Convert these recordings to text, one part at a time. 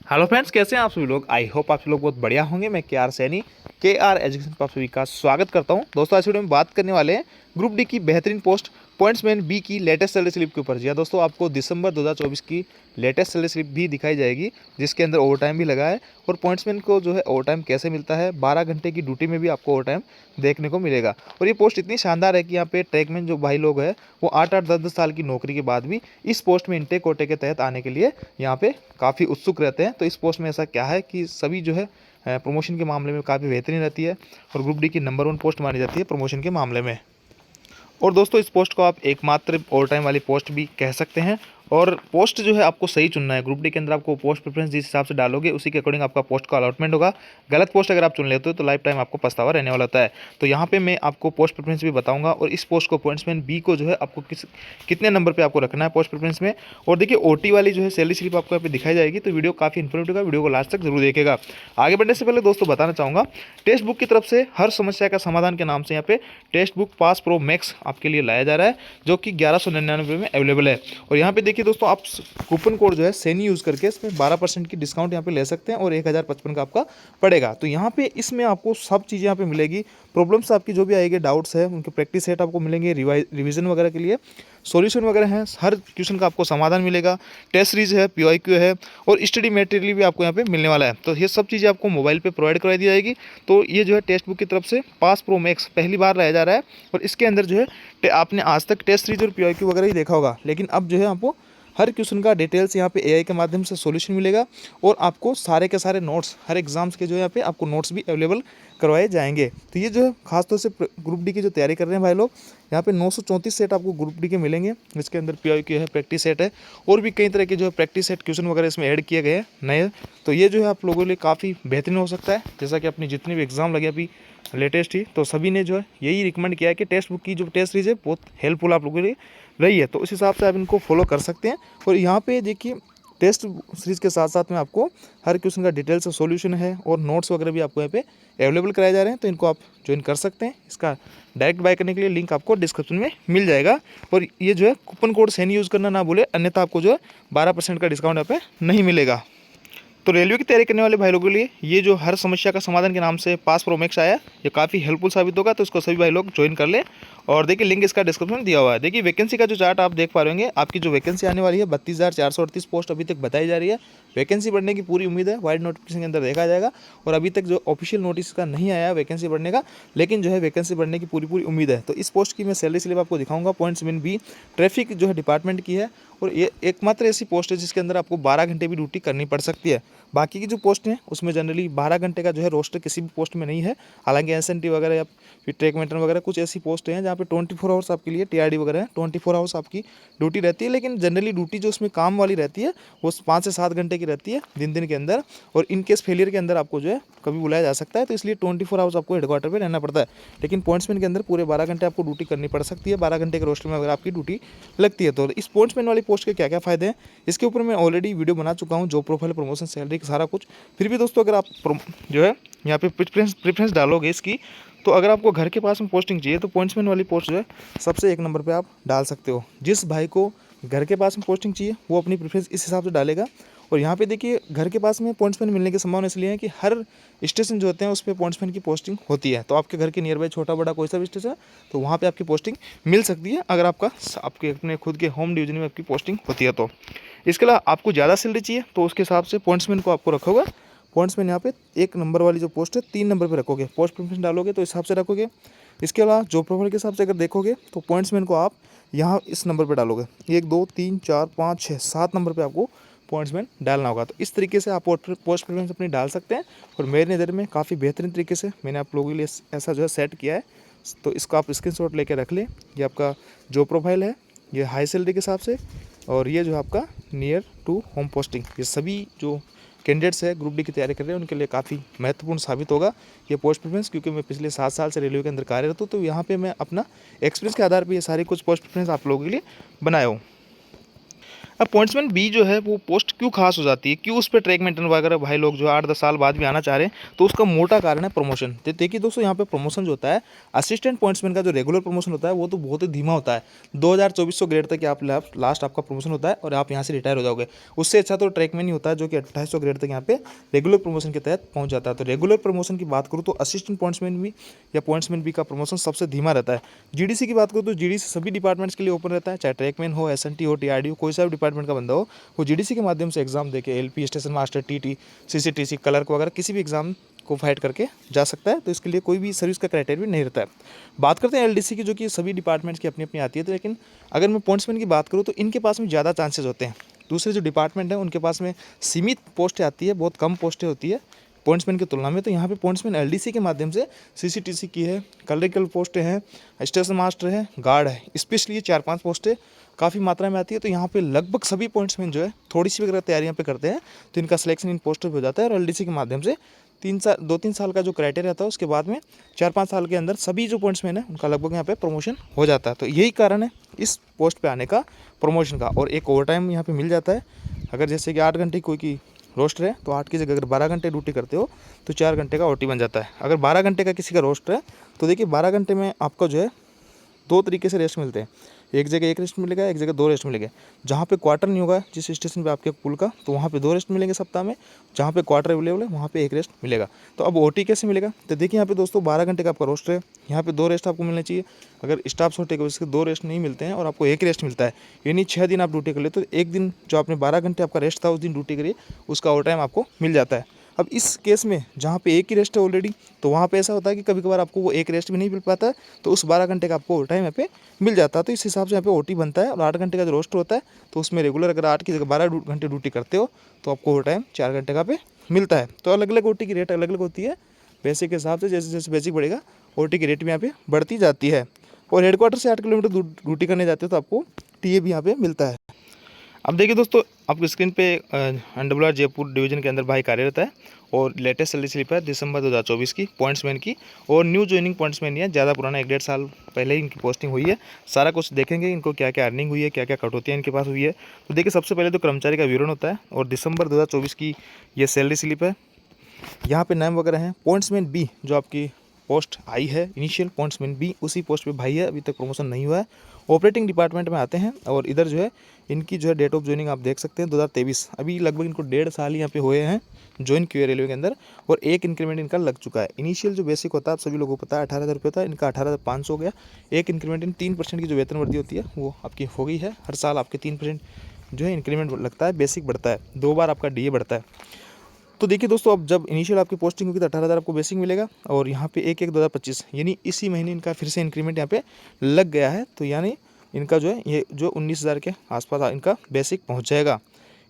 Hello friends, कैसे हैं आप सभी लोग। आई होप आप सभी लोग बहुत बढ़िया होंगे। मैं के आर सैनी KR एजुकेशन पर आप सभी का स्वागत करता हूं। दोस्तों, आज वीडियो में बात करने वाले हैं ग्रुप डी की बेहतरीन पोस्ट पॉइंट्समैन बी की लेटेस्ट सैलरी स्लिप के ऊपर। जी हाँ दोस्तों, आपको दिसंबर 2024 की लेटेस्ट सैलरी स्लिप भी दिखाई जाएगी, जिसके अंदर ओवर टाइम भी लगा है और पॉइंट्समैन को जो है ओवर टाइम कैसे मिलता है, 12 घंटे की ड्यूटी में भी आपको ओवर टाइम देखने को मिलेगा। और ये पोस्ट इतनी शानदार है कि यहाँ पे ट्रैकमैन जो भाई लोग हैं वो 8-8 10-10 साल की नौकरी के बाद भी इस पोस्ट में इंटेक कोटे के तहत आने के लिए यहाँ पे काफ़ी उत्सुक रहते हैं। तो इस पोस्ट में ऐसा क्या है कि सभी जो है प्रमोशन के मामले में काफ़ी बेहतरीन रहती है और ग्रुप डी की नंबर 1 पोस्ट मानी जाती है प्रमोशन के मामले में। और दोस्तों, इस पोस्ट को आप एकमात्र ओवर टाइम वाली पोस्ट भी कह सकते हैं। और पोस्ट जो है आपको सही चुनना है। ग्रुप डी के अंदर आपको पोस्ट प्रेफरेंस जिस हिसाब से डालोगे उसी के अकॉर्डिंग आपका पोस्ट का अलॉटमेंट होगा। गलत पोस्ट अगर आप चुन लेते हो तो लाइफ टाइम आपको पछतावा रहने वाला होता है। तो यहाँ पे मैं आपको पोस्ट प्रेफरेंस भी बताऊंगा और इस पोस्ट को पॉइंट्समैन बी को जो है आपको कितने नंबर पर आपको रखना है पोस्ट प्रेफरेंस में। और देखिए, OT वाली जो है सैलरी स्लिप आपको यहाँ पे दिखाई जाएगी। तो वीडियो काफ़ी इन्फॉर्मेटिव है, वीडियो को लास्ट तक जरूर देखेगा। आगे बढ़ने से पहले दोस्तों बताना चाहूँगा, टेक्स्ट बुक की तरफ से हर समस्या का समाधान के नाम से यहाँ पे text book pass pro max आपके लिए लाया जा रहा है, जो कि 1199 में अवेलेबल है। और यहाँ पे देखिए दोस्तों, आप कूपन कोड जो है सैनी यूज़ करके इसमें 12% की डिस्काउंट यहाँ पे ले सकते हैं और 1055 का आपका पड़ेगा। तो यहाँ पे इसमें आपको सब चीज़ें यहाँ पे मिलेगी। प्रॉब्लम्स आपकी जो भी आएगी, डाउट्स है, उनके प्रैक्टिस सेट आपको मिलेंगे, रिवीजन वगैरह के लिए सॉल्यूशन वगैरह है, हर क्वेश्चन का आपको समाधान मिलेगा। टेस्ट सीरीज है, PYQ है और स्टडी मटेरियल भी आपको यहाँ पे मिलने वाला है। तो ये सब चीज़ें आपको मोबाइल पे प्रोवाइड करवाई दी जाएगी। तो ये जो है टेक्स्ट बुक की तरफ से पास प्रो मैक्स पहली बार लाया जा रहा है। और इसके अंदर जो है आपने आज तक टेस्ट सीरीज और PYQ वगैरह ही देखा होगा, लेकिन अब जो है आपको हर क्वेश्चन का डिटेल्स यहाँ पे AI के माध्यम से सॉल्यूशन मिलेगा और आपको सारे के सारे नोट्स हर एग्जाम्स के जो है यहाँ पे आपको नोट्स भी अवेलेबल करवाए जाएंगे। तो ये जो है खासतौर से ग्रुप डी की जो तैयारी कर रहे हैं भाई लोग, यहाँ पे 934 सेट आपको ग्रुप डी के मिलेंगे, जिसके अंदर PYQ है, प्रैक्टिस सेट है और भी कई तरह के जो है प्रैक्टिस सेट क्वेश्चन वगैरह इसमें ऐड किए गए हैं नए। तो ये जो है आप लोगों के लिए काफ़ी बेहतरीन हो सकता है। जैसा कि अपनी जितने भी एग्जाम लगे अभी लेटेस्ट ही, तो सभी ने जो है यही रिकमेंड किया है कि टेक्स्ट बुक की जो टेस्ट सीरीज है बहुत हेल्पफुल आप लोगों के लिए रही है। तो उस हिसाब से आप इनको फॉलो कर सकते हैं। और यहाँ पे देखिए, टेस्ट सीरीज के साथ साथ में आपको हर क्वेश्चन का डिटेल्स और सॉल्यूशन है और नोट्स वगैरह भी आपको यहाँ पे अवेलेबल कराए जा रहे हैं। तो इनको आप ज्वाइन कर सकते हैं। इसका डायरेक्ट बाय करने के लिए लिंक आपको डिस्क्रिप्शन में मिल जाएगा। और ये जो है कूपन कोड सैनी यूज़ करना ना भूले, अन्यथा आपको जो है 12% का डिस्काउंट यहाँ पे नहीं मिलेगा। तो रेलवे की तैयारी करने वाले भाई लोगों के लिए ये जो हर समस्या का समाधान के नाम से पास प्रो मैक्स आया, ये काफ़ी हेल्पफुल साबित होगा। तो इसको सभी भाई लोग ज्वाइन कर लें। और देखिए, लिंक इसका डिस्क्रिप्शन में दिया हुआ है। देखिए, वैकेंसी का जो चार्ट आप देख पा रहे होंगे, आपकी जो वैकेंसी आने वाली है 32,438 पोस्ट अभी तक बताई जा रही है। वैकेंसी बढ़ने की पूरी उम्मीद है, वाइड नोटिफिकेशन के अंदर देखा जाएगा। और अभी तक जो ऑफिशियल नोटिस का नहीं आया वैकेंसी बढ़ने का, लेकिन जो है वैकेंसी बढ़ने की पूरी उम्मीद है। तो इस पोस्ट की मैं सैलरी स्लिप आपको दिखाऊंगा। पॉइंट्समैन बी ट्रैफिक जो है डिपार्टमेंट की है और ये एकमात्र ऐसी पोस्ट है जिसके अंदर आपको 12 घंटे भी ड्यूटी करनी पड़ सकती है। बाकी की जो पोस्ट हैं उसमें जनरली 12 घंटे का जो है रोस्टर किसी भी पोस्ट में नहीं है। हालांकि SNT वगैरह या फिर ट्रैक मेंटेन वगैरह कुछ ऐसी पोस्ट हैं जहाँ पे 24 आवर्स आपके लिए TRD वगैरह है, 24 आवर्स आपकी ड्यूटी रहती है। लेकिन जनरली ड्यूटी जो उसमें काम वाली रहती है वो 5 से 7 घंटे की रहती है दिन के अंदर। और इन केस फेलियर के अंदर आपको जो है कभी बुलाया जा सकता है। तो इसलिए 24 आवर्स आपको हेडक्वार्टर पर रहना पड़ता है। लेकिन पॉइंट्समैन के अंदर पूरे 12 घंटे आपको ड्यूटी करनी पड़ सकती है। 12 घंटे के रोस्टर में अगर आपकी ड्यूटी लगती है। तो इस पॉइंट्समैन वाली पोस्ट के क्या क्या फायदे हैं, इसके ऊपर मैं ऑलरेडी वीडियो बना चुका हूँ, जॉब प्रोफाइल, प्रमोशन, सैलरी सारा कुछ। फिर भी दोस्तों, अगर आप जो है यहाँ पे प्रेफरेंस डालोगे इसकी, तो अगर आपको घर के पास में पोस्टिंग चाहिए तो पॉइंट्समैन वाली पोस्ट जो है सबसे एक नंबर पे आप डाल सकते हो। जिस भाई को घर के पास में पोस्टिंग चाहिए वो अपनी प्रेफरेंस इस हिसाब से डालेगा। और यहाँ पे देखिए, घर के पास में पॉइंट्समैन मिलने की संभावना इसलिए है कि हर स्टेशन जो होते हैं उस पर पॉइंट्समैन की पोस्टिंग होती है। तो आपके घर के नियर बाई छोटा बड़ा कोई सा भी स्टेशन है तो वहाँ पे आपकी पोस्टिंग मिल सकती है, अगर आपके अपने खुद के होम डिवीजन में आपकी पोस्टिंग होती है। तो इसके अलावा आपको ज़्यादा सैलरी चाहिए तो उसके हिसाब से पॉइंट्समैन को आपको रखोगे। पॉइंट्समैन यहाँ पे 1 नंबर वाली जो पोस्ट है 3 नंबर पे रखोगे। पोस्ट प्रेफरेंस डालोगे तो इस हिसाब से रखोगे। इसके अलावा जॉब प्रोफाइल के हिसाब से अगर देखोगे तो पॉइंट्समैन को आप यहाँ इस नंबर पे डालोगे। 1 2 3 4 5 6 7 नंबर पे आपको पॉइंट्समैन डालना होगा। तो इस तरीके से आप पोस्ट प्रेफरेंस अपनी डाल सकते हैं। और मेरी नज़र में काफ़ी बेहतरीन तरीके से मैंने आप लोगों के लिए ऐसा जो है सेट किया है। तो इसका आप स्क्रीनशॉट लेके रख लें। ये आपका जॉब प्रोफाइल है, ये हाई सैलरी के हिसाब से, और ये जो है आपका नियर टू होम पोस्टिंग। ये सभी जो कैंडिडेट्स है ग्रुप डी की तैयारी कर रहे हैं उनके लिए काफ़ी महत्वपूर्ण साबित होगा ये पोस्ट प्रेफरेंस, क्योंकि मैं पिछले 7 साल से रेलवे के अंदर कार्यरत हूँ। तो यहाँ पे मैं अपना एक्सपीरियंस के आधार पर ये सारी कुछ पोस्ट प्रेफरेंस आप लोगों के लिए बनाया हूँ। अब पॉइंट्समैन बी जो है वो पोस्ट क्यों खास हो जाती है, क्यों उस पर ट्रैक मेंटेन वगैरह भाई लोग जो 8-10 साल बाद भी आना चाह रहे हैं, तो उसका मोटा कारण है प्रमोशन। देखिए दोस्तों, यहाँ पे प्रमोशन जो होता है असिस्टेंट पॉइंट्समैन का जो रेगुलर प्रमोशन होता है वो तो बहुत ही धीमा होता है। 2400 ग्रेड तक आप लास्ट आपका प्रमोशन होता है और आप यहाँ से रिटायर हो जाओगे। उससे अच्छा तो ट्रैकमैन ही होता है जो कि 2800 ग्रेड तक यहाँ पे रेगुलर प्रमोशन के तहत पहुँच जाता है। तो रेगुलर प्रमोशन की बात करूँ तो असिस्टेंट पॉइंट्समैन भी या पॉइंट्समैन बी का प्रमोशन सबसे धीमा रहता है। जीडीसी की बात करूँ तो जीडीसी सभी डिपार्टमेंट्स के लिए ओपन रहता है, चाहे ट्रैकमैन हो, एसएनटी हो, टीआरडी हो, कोई सा भी डिपार्टमेंट का बंदा हो वो जीडीसी के माध्यम से एग्जाम देके LP, station master, TT, CCTC, clerk वगैरह किसी भी एग्जाम को फाइट करके जा सकता है। तो इसके लिए कोई भी सर्विस का क्राइटेरिया नहीं रहता है। बात करते हैं एलडीसी की, जो कि सभी डिपार्टमेंट्स की अपनी अपनी आती है। तो लेकिन अगर मैं पॉइंट्समैन की बात करूँ तो इनके पास में ज़्यादा चांसेस होते हैं। दूसरे जो डिपार्टमेंट है उनके पास में सीमित पोस्टें आती है, बहुत कम पोस्टें होती है पॉइंट्समैन की तुलना में। तो यहाँ पे पॉइंट्समैन एलडीसी के माध्यम से सीसीटीसी की है, क्लरिकल पोस्टें हैं, स्टेशन मास्टर है, गार्ड है, स्पेशली ये 4-5 पोस्टें काफ़ी मात्रा में आती है। तो यहाँ पे लगभग सभी पॉइंट्समैन जो है थोड़ी सी भी अगर तैयारियाँ पे करते हैं तो इनका सिलेक्शन इन पोस्टों पे हो जाता है। और एलडीसी के माध्यम से 2-3 साल का जो क्राइटेरिया रहता है उसके बाद में 4-5 साल के अंदर सभी जो पॉइंट्समैन है उनका लगभग यहाँ पे प्रमोशन हो जाता है। तो यही कारण है इस पोस्ट पे आने का, प्रमोशन का। और एक ओवर टाइम यहाँ पे मिल जाता है। अगर जैसे कि 8 घंटे कोई की रोस्टर है तो 8 की जगह अगर 12 घंटे ड्यूटी करते हो तो 4 घंटे का ओटी बन जाता है। अगर 12 घंटे का किसी का रोस्टर है तो देखिए 12 घंटे में आपको जो है 2 तरीके से रेस्ट मिलते हैं। एक जगह 1 रेस्ट मिलेगा, एक जगह 2 रेस्ट मिलेंगे। जहाँ पे क्वार्टर नहीं होगा जिस स्टेशन पे आपके पुल का, तो वहाँ पे 2 रेस्ट मिलेंगे सप्ताह में। जहाँ पे क्वार्टर अवेलेबल है वहाँ पे 1 रेस्ट मिलेगा। तो अब ओटी कैसे मिलेगा, तो देखिए यहाँ पे दोस्तों 12 घंटे का आपका रोस्टर है, यहाँ पे 2 रेस्ट आपको मिलने चाहिए। अगर स्टाफ छोटे की वजह से 2 रेस्ट नहीं मिलते हैं और आपको 1 रेस्ट मिलता है, यानी 6 दिन आप ड्यूटी कर ले, तो एक दिन जो आपने 12 घंटे आपका रेस्ट था उस दिन ड्यूटी करिए, उसका ओवर टाइम आपको मिल जाता है। अब इस केस में जहाँ पे एक ही रेस्ट है ऑलरेडी, तो वहाँ पे ऐसा होता है कि कभी कभार आपको वो एक रेस्ट भी नहीं मिल पाता है, तो उस 12 घंटे का आपको ओवर टाइम यहाँ पे मिल जाता है। तो इस हिसाब से यहाँ पे ओटी बनता है। और 8 घंटे का जो रोस्टर होता है तो उसमें रेगुलर अगर 8 की जगह 12 घंटे ड्यूटी करते हो तो आपको ओवर टाइम 4 घंटे का पे मिलता है। तो अलग अलग ओटी की रेट अलग अलग होती है। बेसिक के हिसाब से जैसे जैसे बेसिक बढ़ेगा ओटी की रेट भी यहाँ पे बढ़ती जाती है। और हेडक्वार्टर से 8 किलोमीटर ड्यूटी करने जाते हो तो आपको टीए भी यहाँ पे मिलता है। अब देखिए दोस्तों, आपकी स्क्रीन पे NWR जयपुर डिवीजन के अंदर भाई कार्यरत है और लेटेस्ट सैलरी स्लिप है दिसंबर 2024 की पॉइंट्समैन की। और न्यू ज्वाइनिंग पॉइंट्समैन है, ज़्यादा पुराना 1-1.5 साल पहले ही इनकी पोस्टिंग हुई है। सारा कुछ देखेंगे इनको क्या क्या अर्निंग हुई है, क्या क्या कटौतियाँ इनके पास हुई है। तो देखिए सबसे पहले तो कर्मचारी का विवरण होता है और दिसंबर 2024 की ये सैलरी स्लिप है। यहाँ पे नाम वगैरह हैं। पॉइंट्समैन बी जो आपकी पोस्ट आई है इनिशियल पॉइंट्समैन बी, उसी पोस्ट पे भाई है, अभी तक प्रमोशन नहीं हुआ है। ऑपरेटिंग डिपार्टमेंट में आते हैं और इधर जो है इनकी जो है डेट ऑफ ज्वाइनिंग आप देख सकते हैं 2023। अभी लगभग इनको 1.5 साल यहाँ पे हुए हैं ज्वाइन किए रेलवे के अंदर। और 1 इंक्रीमेंट इनका लग चुका है। इनिशियल जो बेसिक होता है आप सभी लोगों को पता है 18,000 रुपये था, इनका 18,500 हो गया। 1 इंक्रीमेंट इन 3% की जो वेतन वृद्धि होती है वो आपकी हो गई है। हर साल आपके 3% जो है इंक्रीमेंट लगता है, बेसिक बढ़ता है, 2 बार आपका डीए बढ़ता है। तो देखिए दोस्तों, अब जब इनिशियल आपकी पोस्टिंग होगी तो 18,000 आपको बेसिक मिलेगा। और यहाँ पे 1/1/2025 यानी इसी महीने इनका फिर से इंक्रीमेंट यहाँ पे लग गया है। तो यानी इनका जो है ये जो 19,000 के आसपास इनका बेसिक पहुँच जाएगा।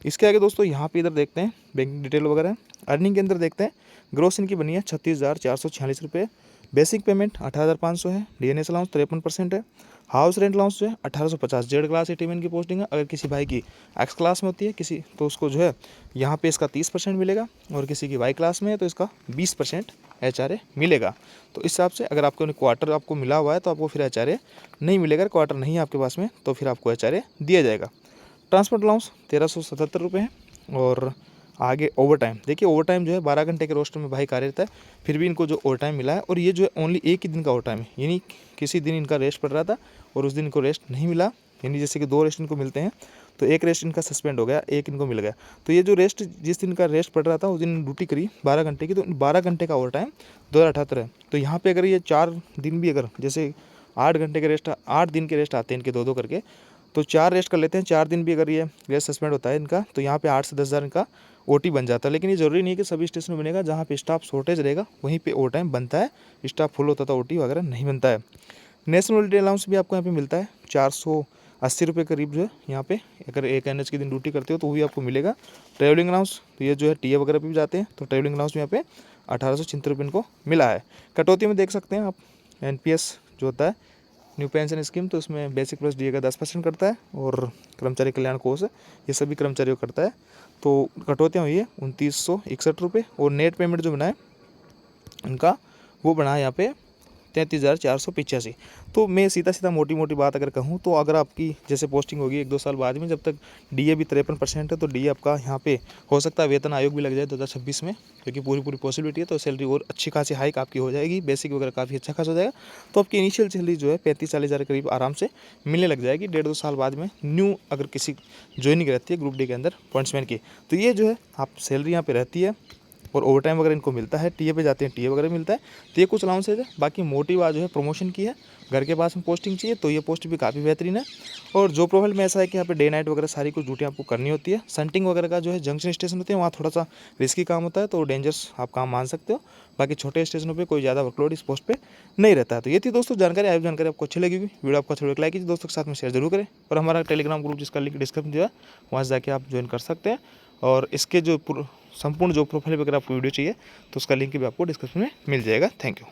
इसके आगे दोस्तों यहाँ पे इधर देखते हैं बैंकिंग डिटेल वगैरह। अर्निंग के अंदर देखते हैं ग्रोस इनकी बनी है 36,446 रुपये। बेसिक पेमेंट 18,500 है। डीएनएस अलाउंस 53% है। हाउस रेंट अलाउंस जो है 1850। जेड क्लास 81 की पोस्टिंग है। अगर किसी भाई की एक्स क्लास में होती है किसी, तो उसको जो है यहाँ पे इसका 30% मिलेगा। और किसी की वाई क्लास में है तो इसका 20% HRA मिलेगा। तो इस हिसाब से अगर आपको क्वार्टर आपको मिला हुआ है तो आपको फिर HRA नहीं मिलेगा। क्वार्टर नहीं है आपके पास में तो फिर आपको HRA दिया जाएगा। ट्रांसपोर्ट अलाउंस 1,377 रुपये है। और आगे ओवर टाइम देखिए, ओवर टाइम जो है 12 घंटे के रोस्टर में भाई कार्यरत है, फिर भी इनको जो ओवर टाइम मिला है। और ये जो है ओनली एक ही दिन का ओवर टाइम है, यानी किसी दिन इनका रेस्ट पड़ रहा था और उस दिन इनको रेस्ट नहीं मिला, यानी जैसे कि 2 रेस्ट इनको मिलते हैं तो 1 रेस्ट इनका सस्पेंड हो गया, 1 इनको मिल गया। तो ये जो रेस्ट जिस दिन का रेस्ट पड़ रहा था उस दिन ड्यूटी करी 12 घंटे की, तो 12 घंटे का ओवर टाइम 2078 है। तो यहाँ पे अगर ये 4 दिन भी अगर जैसे 8 घंटे के रेस्ट 8 दिन के रेस्ट आते हैं इनके 2-2 करके, तो 4 रेस्ट कर लेते हैं। 4 दिन भी अगर ये रेस्ट सस्पेंड होता है इनका तो यहाँ पे 8 से 10,000 इनका ओटी बन जाता है। लेकिन ये ज़रूरी नहीं है कि सभी स्टेशन में बनेगा। जहाँ पे स्टाफ शॉर्टेज रहेगा वहीं पे ओवर टाइम बनता है, स्टाफ फुल होता था ओटी वगैरह नहीं बनता है। नेशनल हॉलीडे अलाउंस भी आपको यहाँ पे मिलता है 480 रुपये करीब जो है यहाँ पे। अगर एक NH के दिन ड्यूटी करते हो तो वो भी आपको मिलेगा। ट्रैवलिंग अलाउंस तो ये जो है टीए वगैरह पे भी जाते हैं तो ट्रैवलिंग अलाउंस भी यहाँ पे 1,876 रुपये इनको मिला है। कटौती में देख सकते हैं आप NPS जो होता है न्यू पेंशन स्कीम, तो इसमें बेसिक प्लस डीए का 10% करता है। और कर्मचारी कल्याण कोष ये सभी कर्मचारियों को करता है। तो कटौतियाँ हुई है 2,961 रुपये। और नेट पेमेंट जो बना है उनका वो बना है यहाँ पे 33,485। तो मैं सीधा मोटी मोटी बात अगर कहूँ तो अगर आपकी जैसे पोस्टिंग होगी 1-2 साल बाद में, जब तक डीए भी 53% है, तो डीए आपका यहाँ पे हो सकता है वेतन आयोग भी लग जाए 2026 में, क्योंकि पूरी पॉसिबिलिटी है। तो सैलरी और अच्छी खासी हाइक आपकी हो जाएगी, बेसिक वगैरह काफ़ी अच्छा खासा हो जाएगा। तो आपकी इनिशियल सैलरी जो है 35-40 हज़ार के करीब आराम से मिलने लग जाएगी 1.5-2 साल बाद में, न्यू अगर किसी ज्वाइनिंग रहती है ग्रुप डी के अंदर पॉइंट्समैन की। तो ये जो है आप सैलरी यहाँ पे रहती है, और ओवर टाइम वगैरह इनको मिलता है, टीए पे जाते हैं टीए वगैरह मिलता है। तो ये कुछ अलाउंसेज है। बाकी मोटी बात जो है प्रमोशन की है, घर के पास में पोस्टिंग चाहिए, तो ये पोस्ट भी काफ़ी बेहतरीन है। और जो प्रोफाइल में ऐसा है कि यहाँ पे डे नाइट वगैरह सारी कुछ ड्यूटी आपको करनी होती है। संटिंग वगैरह का जो है जंक्शन स्टेशन होते हैं वहाँ थोड़ा सा रिस्की काम होता है, तो डेंजरस आप काम मान सकते हो। बाकी छोटे स्टेशनों पर कोई ज़्यादा वर्कलोड इस पोस्ट पर नहीं रहता है। तो ये थी दोस्तों जानकारी। आई जानकारी आपको अच्छी लगेगी, वीडियो आपको अच्छा लगे लाइक कीजिए, दोस्तों के साथ में शेयर जरूर करें। और हमारा टेलीग्राम ग्रुप जिसका लिंक डिस्क्रिप्शन दिया है, वहाँ से जाके आप ज्वाइन कर सकते हैं। और इसके जो संपूर्ण जो प्रोफाइल वगैरह आपको वीडियो चाहिए, तो उसका लिंक भी आपको डिस्क्रिप्शन में मिल जाएगा। Thank you.